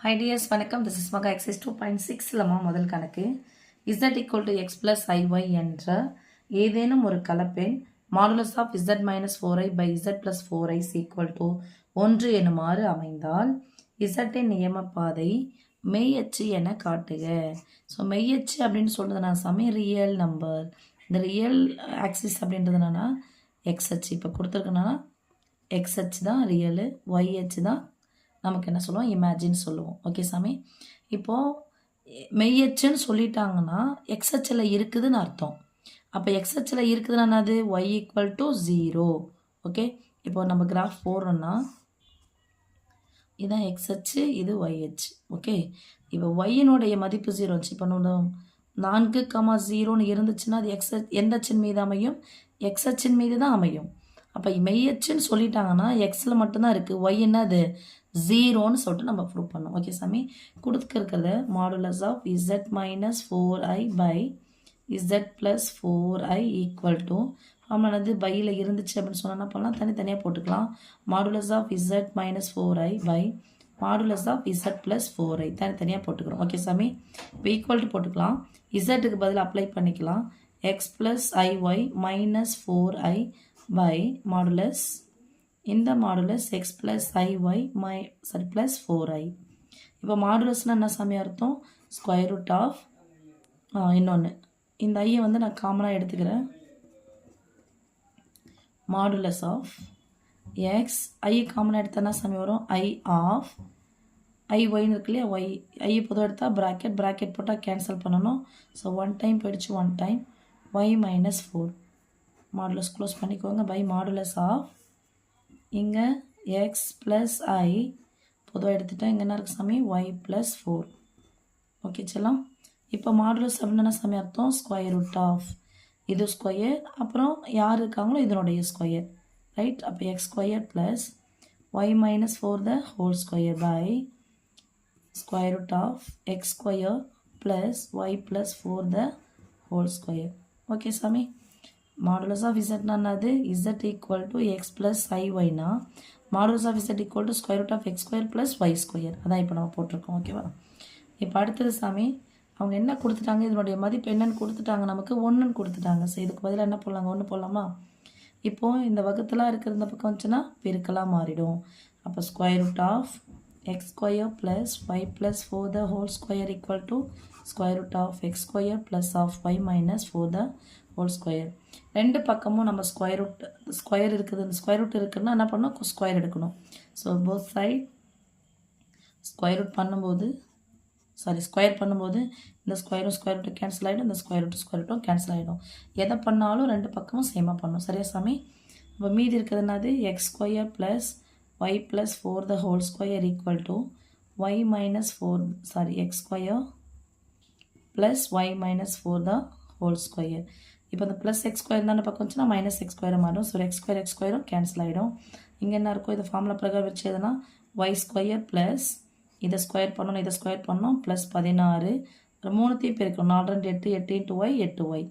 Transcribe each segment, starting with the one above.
Hi dears, வணக்கம். This is Maga exercise 2.6 முதல் கணக்கு. Z equal to x plus iy என்ற ஏதேனும் ஒரு கலப்பெண் modulus of z minus 4i by z plus 4i is equal to 1 எனுமாறு அமைந்தால் z இன் நியமப்பாதை மெய்யச்சு என காட்டுக. So மெய்யச்சு அப்படின்னு சொல்றதுனா சமயம் ரியல் நம்பர். இந்த ரியல் ஆக்சிஸ் அப்படின்றது என்னன்னா எக்ஸ் அச்சு. இப்போ கொடுத்துருக்கனா எக்ஸ் அச்சு தான் ரியலு, ஒய் அச்சு தான் நமக்கு என்ன சொல்லுவோம் இமேஜின் சொல்லுவோம். ஓகே சாமி. இப்போது மெய்யச்சுன்னு சொல்லிட்டாங்கன்னா எக்ஸ்ஹெச்சில் இருக்குதுன்னு அர்த்தம். அப்போ எக்ஸ்ஹெச்சில் இருக்குதுன்னா என்னது ஒய் ஈக்குவல் டு 0. ஓகே, இப்போ நம்ம கிராஃப் போடுறோன்னா இதுதான் எக்ஸ்ஹெச்சு, இது ஒய்ஹெச். ஓகே, இப்போ ஒய்யினுடைய மதிப்பு 0 இருந்துச்சு. இப்போ 4,0ன்னு இருந்துச்சுன்னா அது எந்த அச்சின் மீது அமையும்? எக்ஸ்ஹெச்சின் மீது தான் அமையும். அப்போ மெய்யச்சுன்னு சொல்லிட்டாங்கன்னா எக்ஸில் மட்டும்தான் இருக்குது. ஒய் என்னது 0ன்னு சொல்லிட்டு நம்ம ப்ரூவ் பண்ணோம். ஓகே சாமி. கொடுத்துருக்கிறத modulus of z minus 4i by z plus 4i equal to நம்மளது பையில் இருந்துச்சு அப்படின்னு சொன்னால் என்ன பண்ணலாம், தனித்தனியாக போட்டுக்கலாம். Modulus of z minus 4i by modulus of z plus 4i தனித்தனியாக போட்டுக்கிறோம். ஓகே சாமி. இப்போ ஈக்குவல் டு போட்டுக்கலாம். இசட்டுக்கு பதில் அப்ளை பண்ணிக்கலாம். X plus ஐஒய் minus 4i by modulus இந்த modulus X plus ஐஒய் plus 4i. இப்போ மாடுலஸ்னால் என்ன சாமி அர்த்தம்? ஸ்கொயர் ரூட் ஆஃப் இன்னொன்று இந்த ஐயை வந்து நான் காமனாக எடுத்துக்கிறேன். மாடுலஸ் ஆஃப் எக்ஸ் ஐ காமனாக எடுத்தா சாமி வரும் ஐ ஆஃப் ஐ ஒய்னு இருக்கு இல்லையா, ஒய் ஐயை பொதுவாக எடுத்தால் ப்ராக்கெட் போட்டால் கேன்சல் பண்ணணும். ஸோ 1 டைம் போயிடுச்சு, 1 time Y minus 4 modulus close பண்ணிக்கோங்க பை மாடுலஸ் ஆஃப் இங்கே எக்ஸ் ப்ளஸ் ஐ பொதுவாக எடுத்துட்டேன். இங்கே என்ன இருக்குது சாமி ஒய் ப்ளஸ் 4. ஓகே செல்லாம். இப்போ மாடுலஸ் அப்படின்னா சாமி அர்த்தம் ஸ்கொயர் ரூட் ஆஃப் இது ஸ்கொயர், அப்புறம் யார் இருக்காங்களோ இதனுடைய ஸ்கொயர், ரைட். அப்போ x square plus Y minus 4 the whole square by square root of X square plus Y plus 4 the whole square. Okay சாமி. மாடுலஸ் ஆஃப் இசட்னா என்னது? Z equal to x plus ஐஒய்னா modulus of z equal to square root of X square plus y square. அதான் இப்போ நம்ம போட்டிருக்கோம். ஓகேவா. இப்போ அடுத்தது சாமி அவங்க என்ன கொடுத்துட்டாங்க, இதனுடைய மதிப்பு என்னன்னு கொடுத்துட்டாங்க, நமக்கு 1ன்னு கொடுத்துட்டாங்க. ஸோ இதுக்கு பதிலாக என்ன போடலாங்க, 1 போடலாமா? இப்போது இந்த வகுத்தெல்லாம் இருக்கிற இந்த பக்கம் வந்துச்சுன்னா பெருக்கெல்லாம் மாறிடும். அப்போ square root of X square plus Y plus 4 the whole square equal to square root of X square plus of Y minus 4 the whole square. ரெண்டு பக்கமும் நம்ம ஸ்கொயர் இருக்குது. இந்த ஸ்கொயர் ரூட் இருக்குன்னா என்ன பண்ணணும், ஸ்கொயர் எடுக்கணும். ஸோ போத் சைட் ஸ்கொயர் பண்ணும்போது இந்த ஸ்கொயர் ரூட்டு கேன்சல் ஆகிடும், இந்த ஸ்கொயர் ரூட்டும் கேன்சல் ஆகிடும். எதை பண்ணாலும் ரெண்டு பக்கமும் சேமாக பண்ணணும். சரியா சாமி. இப்போ மீதி இருக்கிறது என்னது, X square plus Y plus 4 the whole square equal to Y minus 4 X square plus Y minus 4 the whole square. இப்போ இந்த ப்ளஸ் எக்ஸ் ஸ்கொயர் தானே பக்கம் வந்துச்சுன்னா மைனஸ் எக்ஸ் ஸ்கொயர் மாறும். ஸோ எக்ஸ் ஸ்கொயரும் கேன்சல் ஆகிடும். இங்கே என்ன இருக்கும், இது ஃபார்முலா பிரகாரம் வச்சு எதுனா ஒய் ஸ்கொயர் ப்ளஸ் இதை ஸ்கொயர் பண்ணணும் ப்ளஸ் 16 3த்தையும் பெருக்கணும். 4 2 8 8 into Y 8y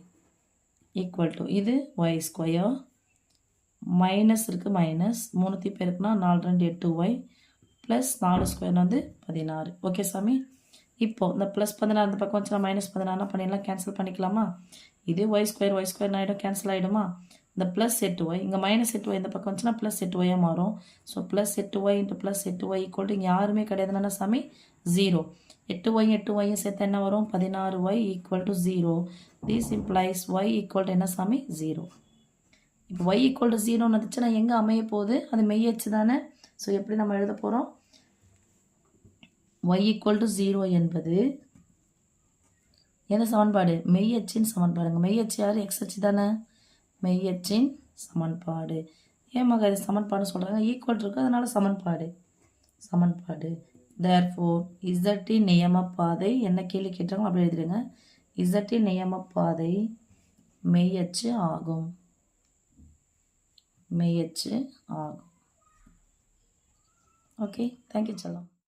equal to இது ஒய் ஸ்கொயர் மைனஸ் இருக்குது மைனஸ் 3த்தையும் பெருக்குனா 4 2 8y ப்ளஸ் 4 ஸ்கொயர் வந்து 16. ஓகே சாமி. இப்போது இந்த ப்ளஸ் 16 இந்த பக்கம் வச்சுனா மைனஸ் 16 பண்ணிடலாம், கேன்சல் பண்ணிக்கலாமா? இது ஒய் ஸ்கொயர் ஆகிடும், கேன்சல் ஆகிடுமா? இந்த ப்ளஸ் 8y இங்கே மைனஸ் 8y இந்த பக்கம் வந்துச்சுன்னா ப்ளஸ் 8yயாக மாறும். So plus 8y into plus 8y equal to இங்கே யாருமே கிடையாதுன்னா சாமி 0. 8yயும் சேர்த்து என்ன வரும், 16y equal to 0. This implies y equal to என்ன சாமி 0. இப்போ y ஈக்குவல் டு 0ன்னு வந்துச்சுன்னா எங்கே அமைய போகுது, அது மெய்யச்சு தானே. ஸோ எப்படி நம்ம எழுத போகிறோம், y ஈக்குவல் டு 0 என்பது எந்த சமன்பாடு, மெய்யச்சின் சமன்பாடுங்க. மெய்யச்சு யார், எக்ஸ் அச்சு தானே, மெய்யச்சின் சமன்பாடு. ஏமாக இது சமன்பாடு சொல்கிறாங்க, ஈக்குவல் இருக்குது அதனால சமன்பாடு. தேர்ஃபோர் இசட்டின் நியமப்பாதை என்ன கேள்வி கேட்டாங்களோ அப்படி எழுதிடுங்க. இசட்டின் நியமப்பாதை மெய்யச்சு ஆகும். ஓகே, தேங்க்யூ செல்லம்.